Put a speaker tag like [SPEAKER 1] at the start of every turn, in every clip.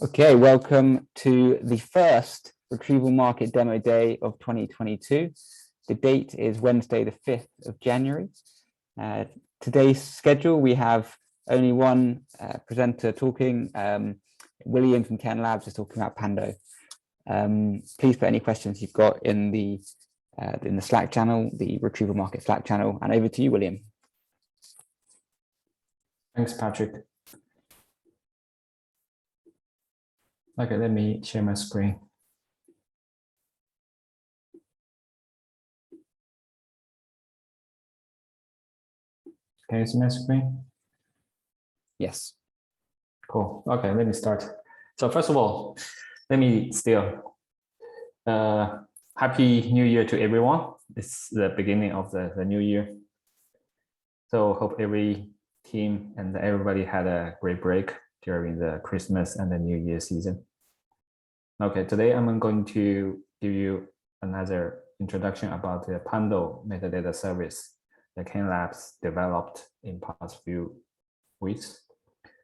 [SPEAKER 1] Okay, welcome to the first Retrieval Market Demo Day of 2022. The date is Wednesday, the 5th of January. Today's schedule, we have only one presenter talking. William from Ken Labs is talking about Pando. Please put any questions you've got in the Slack channel, the Retrieval Market Slack channel, and over to you, William.
[SPEAKER 2] Thanks, Patrick. Okay, let me share my screen. Can you see my screen?
[SPEAKER 1] Yes.
[SPEAKER 2] Cool. Okay, let me start. So first of all, let me still Happy New Year to everyone. It's the beginning of the new year. So hope every team and everybody had a great break during the Christmas and the New Year season. Okay, today I'm going to give you another introduction about the Pando metadata service that Ken Labs developed in past few weeks.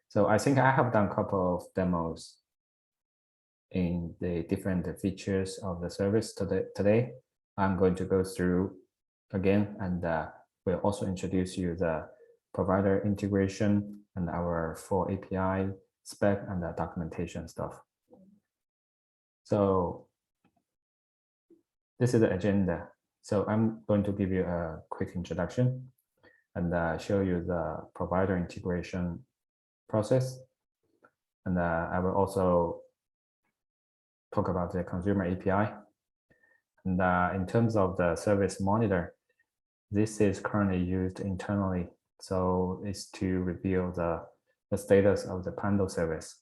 [SPEAKER 2] So I think I have done a couple of demos in the different features of the service today. I'm going to go through again, and we'll also introduce you the provider integration and our full API spec and the documentation stuff. So this is the agenda. So I'm going to give you a quick introduction and show you the provider integration process. And I will also talk about the consumer API. And in terms of the service monitor, this is currently used internally. So it's to reveal the status of the Pando service.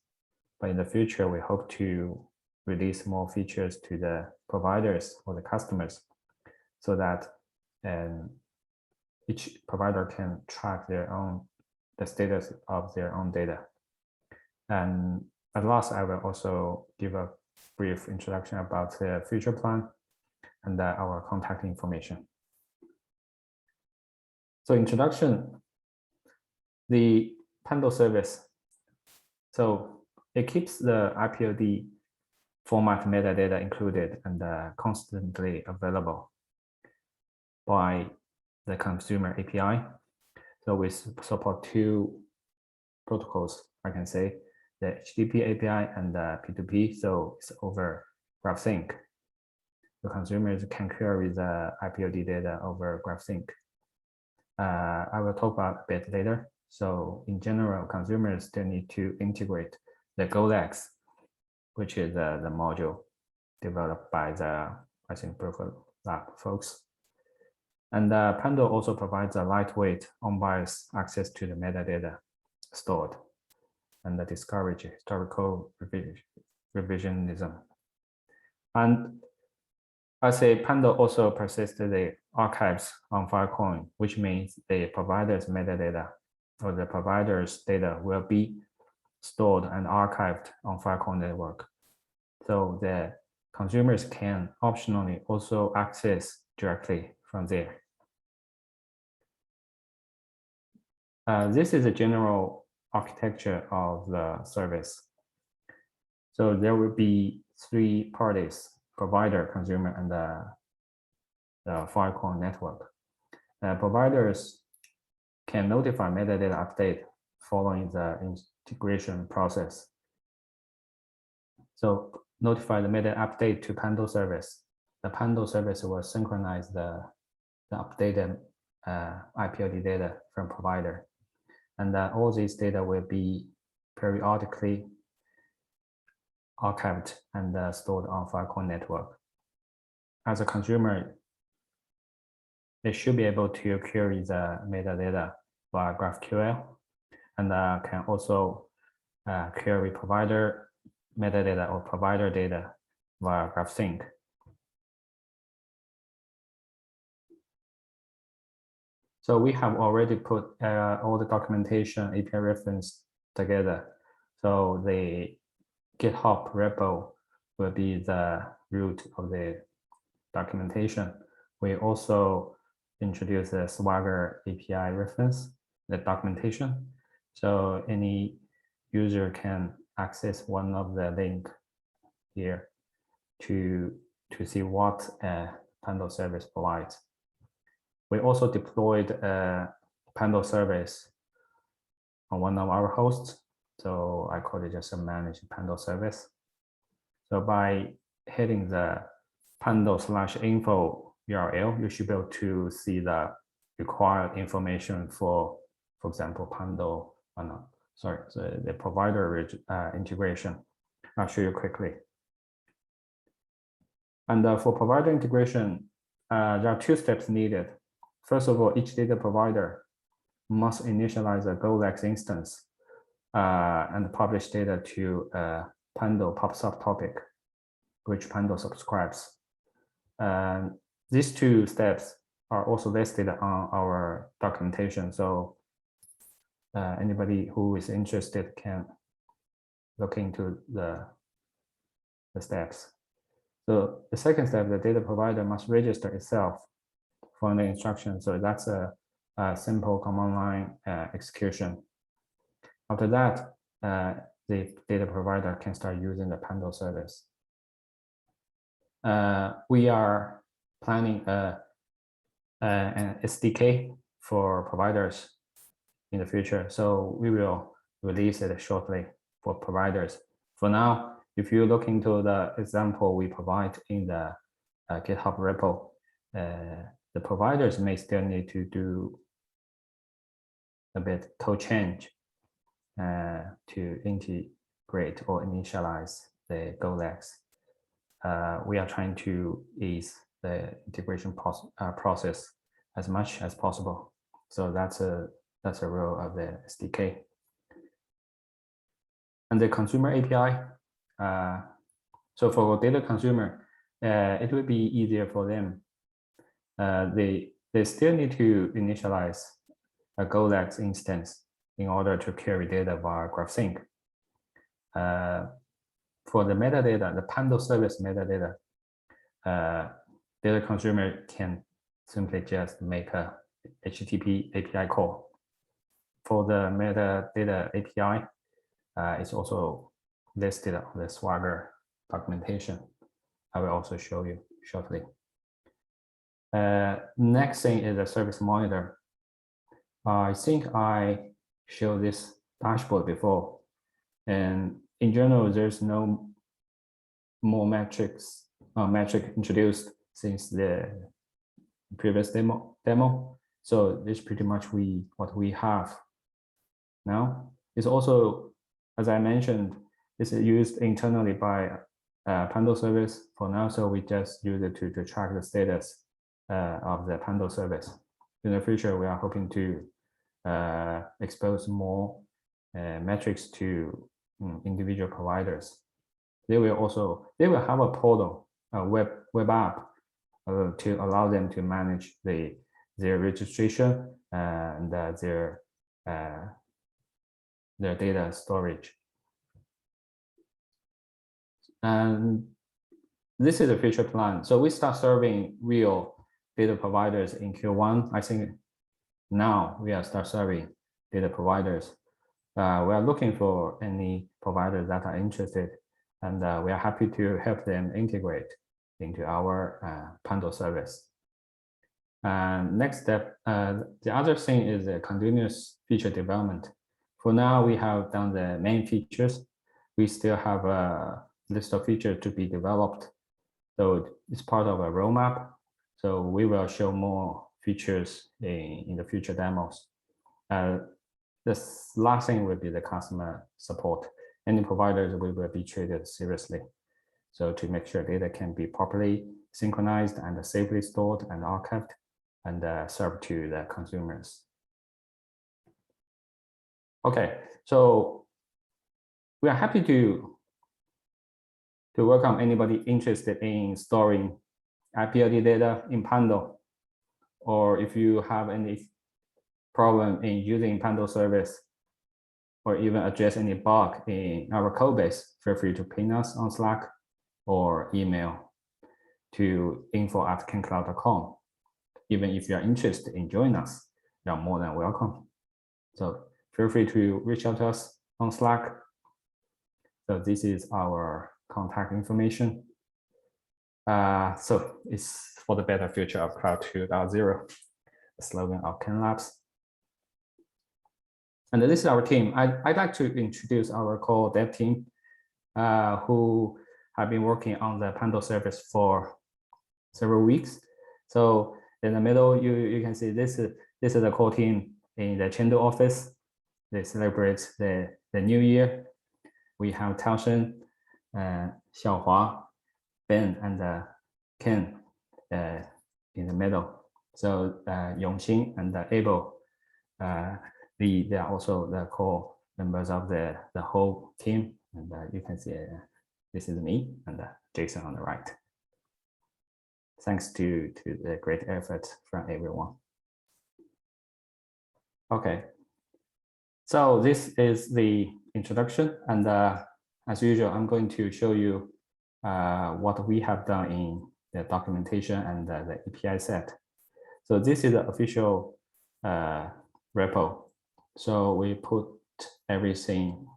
[SPEAKER 2] But in the future, we hope to release more features to the providers or the customers so that each provider can track the status of their own data. And at last, I will also give a brief introduction about the future plan and our contact information. So introduction, the Pando service. So it keeps the IPOD format metadata included and constantly available by the consumer API. So we support two protocols, I can say, the HTTP API and the P2P. So it's over GraphSync. The consumers can query the IPOD data over GraphSync. I will talk about a bit later. So in general, consumers still need to integrate the GoLex, which is the module developed by the, I think, Berkeley Lab folks. And Pando also provides a lightweight, unbiased access to the metadata stored and discourage historical revisionism. And I say Pando also persists the archives on Filecoin, which means the provider's metadata or the provider's data will be stored and archived on Filecoin network. So the consumers can optionally also access directly from there. This is a general architecture of the service. So there will be three parties: provider, consumer, and the Filecoin network. Providers can notify metadata update following the integration process. So notify the metadata update to Pando service. The Pando service will synchronize the updated IPOD data from provider. And all these data will be periodically archived and stored on Filecoin network. As a consumer, they should be able to query the metadata via GraphQL and can also query provider metadata or provider data via GraphSync. So we have already put all the documentation API reference together. So the GitHub repo will be the root of the documentation. We also introduce the Swagger API reference, the documentation. So any user can access one of the link here to see what Pando service provides. We also deployed a Pando service on one of our hosts. So I call it just a managed Pando service. So by hitting the pando/info URL, you should be able to see the required information for example, Pando, the provider integration. I'll show you quickly. And for provider integration, there are 2 steps needed. First of all, each data provider must initialize a GoLex instance and publish data to Pando pub/sub topic, which Pando subscribes. These 2 steps are also listed on our documentation. So anybody who is interested can look into the steps. So the second step, the data provider must register itself for the instruction. So that's a simple command line execution. After that, the data provider can start using the Pando service. We are planning an SDK for providers in the future. So we will release it shortly for providers. For now, if you look into the example we provide in the GitHub repo, the providers may still need to do a bit code change to integrate or initialize the GoLex. We are trying to ease the integration process as much as possible. So that's a role of the SDK. And the consumer API. So for data consumer, it will be easier for them. They still need to initialize a GoLex instance in order to carry data via GraphSync. For the metadata, the Pando service metadata, data consumer can simply just make a HTTP API call. For the metadata API, it's also listed on the Swagger documentation. I will also show you shortly. Next thing is the service monitor. I think I showed this dashboard before, and in general, there's no more metric introduced since the previous demo. So this is pretty much what we have now. It's also, as I mentioned, it's used internally by Pando service for now. So we just use it to track the status of the Pando service. In the future, we are hoping to expose more metrics to individual providers. They will have a portal, a web app to allow them to manage their registration and their data storage. And this is a future plan. So we start serving real data providers in Q1. I think now we are start serving data providers. We are looking for any providers that are interested, and we are happy to help them integrate into our Pando service. Next step, the other thing is the continuous feature development. For now, we have done the main features. We still have a list of features to be developed. So it's part of a roadmap. So we will show more features in the future demos. This last thing will be the customer support. Any providers will be treated seriously. So to make sure data can be properly synchronized and safely stored and archived and served to the consumers. Okay, so we are happy to welcome anybody interested in storing IPLD data in Pando, or if you have any problem in using Pando service, or even address any bug in our code base, feel free to ping us on Slack or email to info@kencloud.com. Even if you are interested in joining us, you are more than welcome. So feel free to reach out to us on Slack. So this is our contact information. So it's for the better future of Cloud 2.0, the slogan of Ken Labs. And this is our team. I'd like to introduce our core dev team who have been working on the Pando service for several weeks. So in the middle, you can see this is the core team in the Chengdu office. They celebrate the new year. We have Taoshen, Xiaohua, Ben, and Ken in the middle. So Yongxing and Abel, they are also the core members of the whole team. And you can see this is me and Jason on the right. Thanks to the great effort from everyone. Okay, so this is the introduction, and as usual, I'm going to show you what we have done in the documentation and the API set. So this is the official repo. So we put everything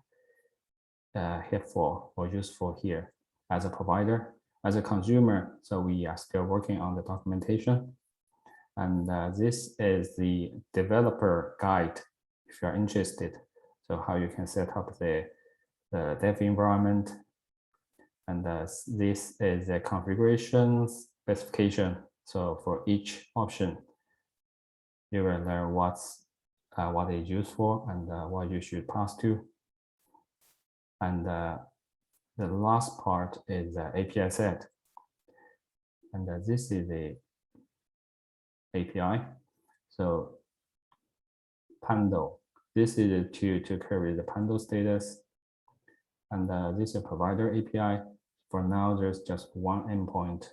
[SPEAKER 2] here for or useful here as a provider. As a consumer, so we are still working on the documentation. And this is the developer guide, if you are interested. So how you can set up the dev environment. And this is the configuration specification. So for each option, you will learn what is used for and what you should pass to. And the last part is the API set. And this is the API. So Pando, this is to query the Pando status. And this is a provider API. For now, there's just one endpoint.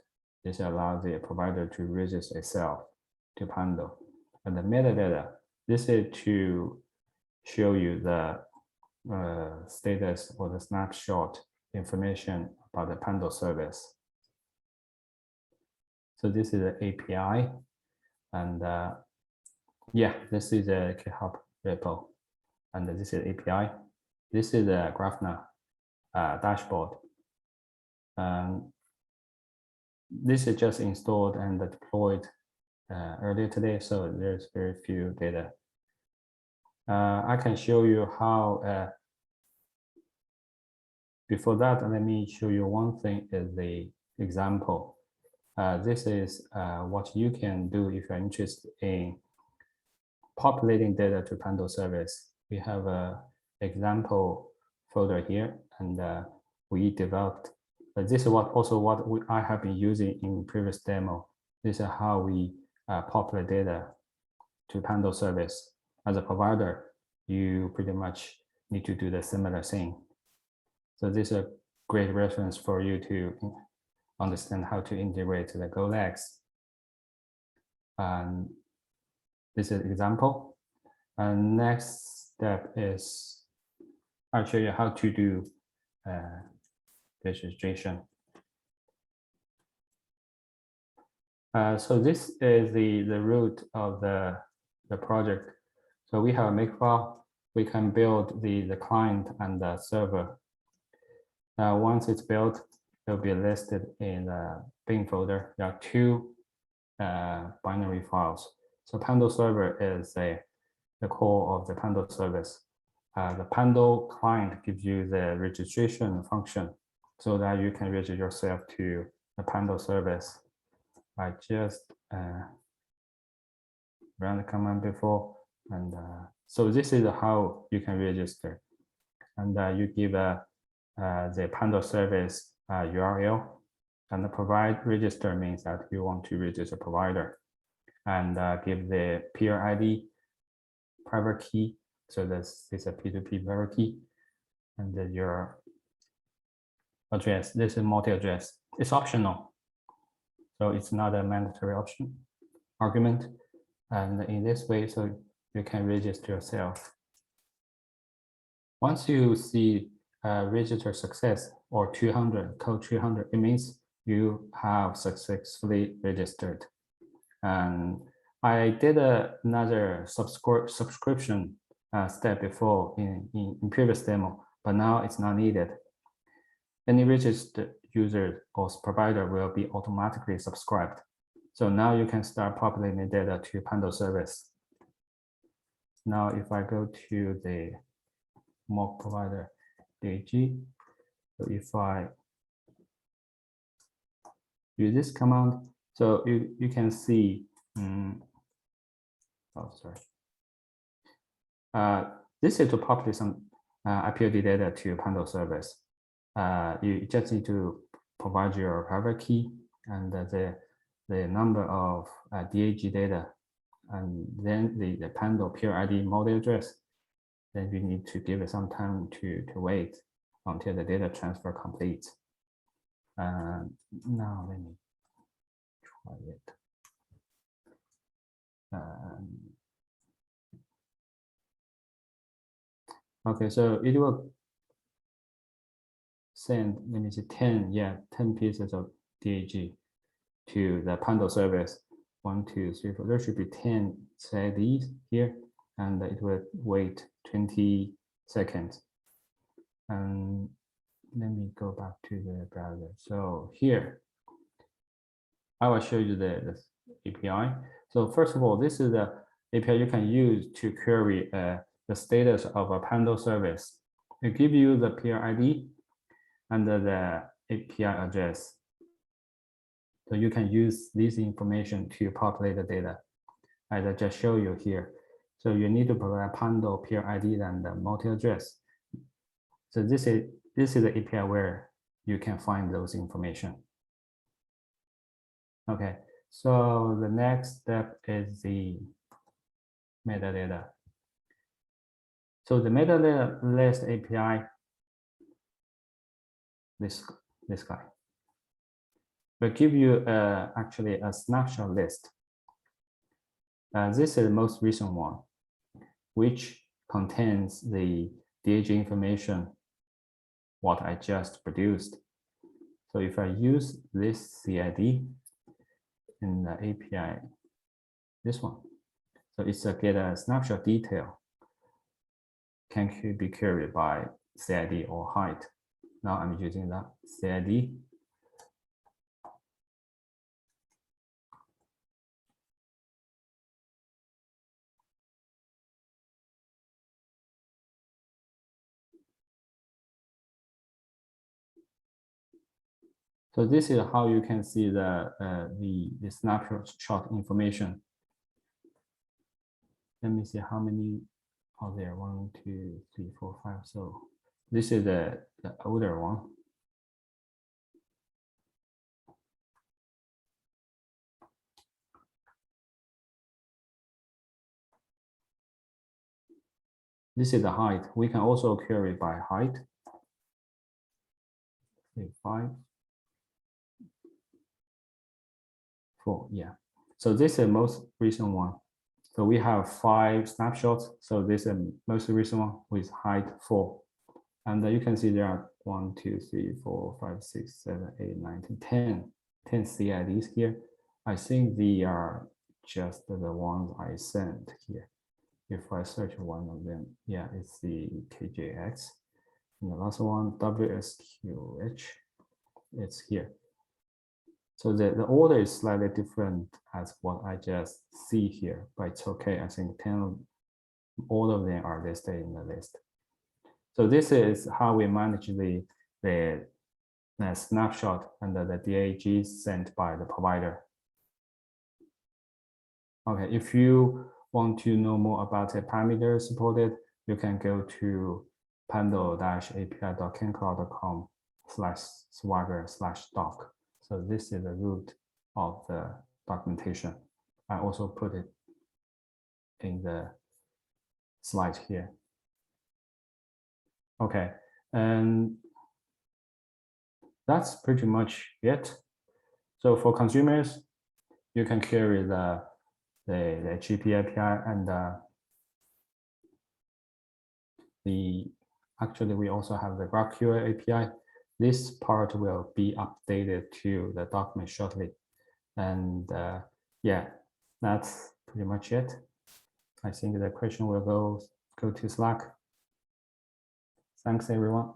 [SPEAKER 2] This allows the provider to register itself to Pando. And the metadata, this is to show you the status or the snapshot information about the Pando service. So this is the API, and yeah, this is a GitHub repo, and this is API. This is the Grafana dashboard. This is just installed and deployed earlier today, so there's very few data. I can show you how. Before that, let me show you one thing is the example. This is what you can do if you're interested in populating data to Pando service. We have an example folder here, and we developed. This is what I have been using in previous demo. This is how we populate data to Pando service. As a provider, you pretty much need to do the similar thing. So this is a great reference for you to understand how to integrate the GoLegs. And this is an example. And next step is I'll show you how to do registration. So this is the root of the project. So we have a makefile. We can build the client and the server. Once it's built, it'll be listed in the bin folder. There are two binary files. So Pando server is the core of the Pando service. The Pando client gives you the registration function so that you can register yourself to the Pando service. I just ran the command before, and so this is how you can register. And you give the Pando service URL, and the provide register means that you want to register provider, and give the peer ID private key. So this is a P2P private key, and then your address. This is multi-address. It's optional, so it's not a mandatory option argument. And in this way, so you can register yourself. Once you see register success or 200, code 200, it means you have successfully registered. And I did another subscription step before in previous demo, but now it's not needed. any registered user or provider will be automatically subscribed. So now you can start populating data to Pando service. Now, if I go to the mock provider DAG, so if I use this command, so you can see, oh, sorry. This is to populate some IPOD data to Pando service. You just need to provide your private key and the number of DAG data, and then the Pando peer ID model address. Then you need to give it some time to wait until the data transfer completes. Now let me try it. Okay, so it will send, let me see, 10 pieces of DAG to the Pando service. 1, 2, 3, 4. There should be 10 CIDs here, and it will wait 20 seconds. And let me go back to the browser. So here, I will show you the API. So first of all, this is the API you can use to query the status of a Pando service. It gives you the peer ID and the API address. So you can use this information to populate the data, as I just show you here. So you need to provide Pando peer ID and the multi-address. So this is the API where you can find those information. Okay, so the next step is the metadata. So the metadata list API, this guy, will give you actually a snapshot list. This is the most recent one, which contains the DAG information, what I just produced. So if I use this CID in the API, this one, so it's a get a snapshot detail, can be queried by CID or height. Now I'm using that CID. So this is how you can see the snapshot information. Let me see how many are there. 1, 2, 3, 4, 5. So this is the older one. This is the height. We can also query by height. 3, 5, 4. Yeah. So this is the most recent one. So we have 5 snapshots. So this is the most recent one with height 4. And you can see there are 1, 2, 3, 4, 5, 6, 7, 8, 9, 10 CIDs here. I think they are just the ones I sent here. If I search one of them, yeah, it's the KJX. And the last one, WSQH, it's here. So the order is slightly different as what I just see here, but it's okay. I think all of them are listed in the list. So this is how we manage the snapshot and the DAG sent by the provider. Okay, if you want to know more about the parameters supported, you can go to pando-api.cancloud.com/swagger/doc. So this is the root of the documentation. I also put it in the slide here. Okay, and that's pretty much it. So for consumers, you can query the GP API and actually we also have the GraphQL API. This part will be updated to the document shortly. And yeah, that's pretty much it. I think the question will go to Slack. Thanks, everyone.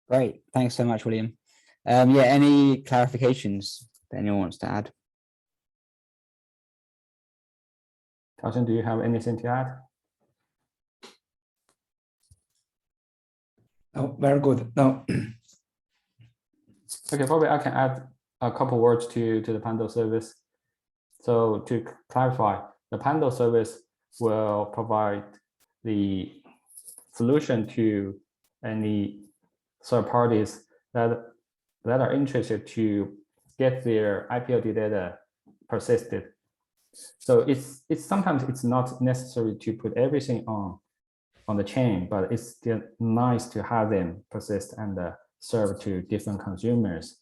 [SPEAKER 1] Great. Thanks so much, William. Yeah, any clarifications that anyone wants to add?
[SPEAKER 2] Taoxian, do you have anything to add?
[SPEAKER 3] Oh, very good. No.
[SPEAKER 2] Okay, probably I can add a couple words to the Pando service. So to clarify, the Pando service will provide the solution to any third parties that are interested to get their IPLD data persisted. So it's sometimes it's not necessary to put everything on the chain, but it's still nice to have them persist and serve to different consumers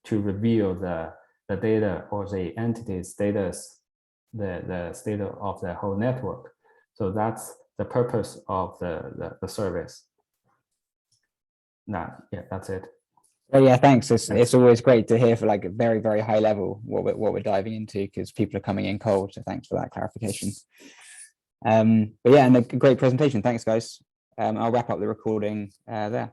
[SPEAKER 2] to reveal the data or the entity status, the state of the whole network. So that's the purpose of the service. Now, yeah, that's it.
[SPEAKER 1] Oh yeah, thanks. It's always great to hear for like a very, very high level what we're diving into, because people are coming in cold. So thanks for that clarification. But yeah, and a great presentation. Thanks, guys. I'll wrap up the recording there.